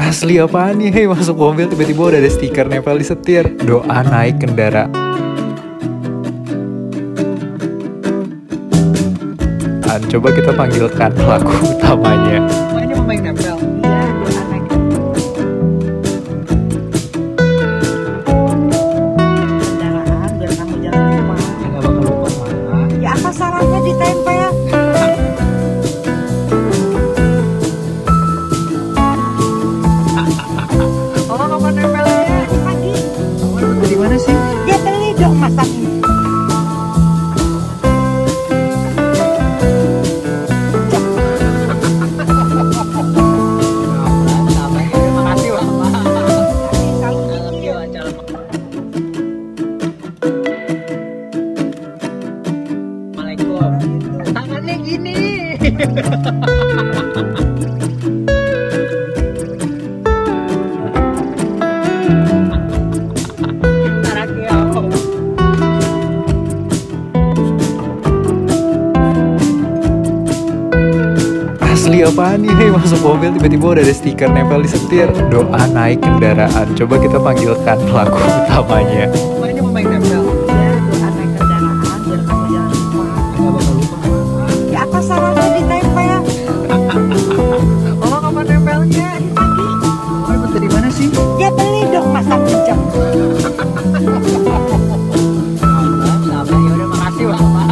Asli apaan nih? Hei, masuk mobil tiba-tiba udah ada stiker nempel di setir. Doa naik kendaraan. Coba kita panggilkan pelaku utamanya. Oh, ini pemain nempel? Iya, doa naik kendaraan biar kamu jangan lupa. Nggak bakal lupa mah. Ya apa salahnya ditempel? Oh, kapan nempelnya? Pagi. Kamu di mana sih? Ya beli dong masaknya. Makasih mama. Kalau Yuk acara. Assalamualaikum. Tangannya gini. Asli apaan nih? Hei, masuk mobil tiba-tiba udah ada stiker nempel di setir. Doa naik kendaraan. Coba kita panggilkan pelaku utamanya. Oh, ini pemain nempel? ya doa naik kendaraan biar kamu jangan lupa. Nggak bakal lupa mama. Ya apa salahnya ditempel? Oh, kapan nempelnya? Pagi. Kamu dapat dari mana sih? Ya beli dong masak jam. Sabar, ya udah makasih mama.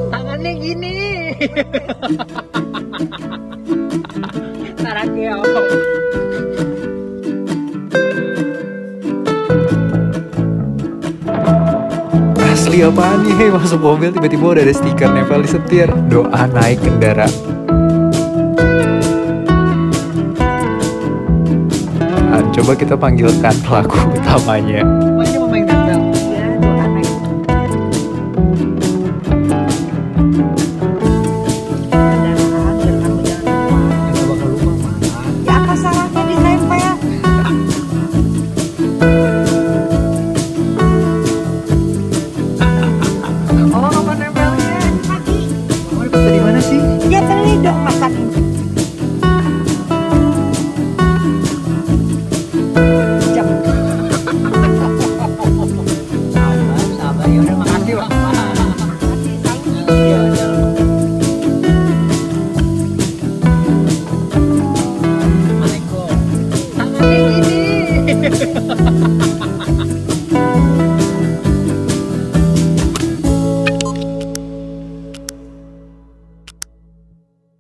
Tangannya gini. Taraknya. Asli apaan nih? Hei, masuk mobil tiba-tiba udah ada stiker nempel di setir. Doa naik kendaraan. Coba kita panggilkan pelaku utamanya.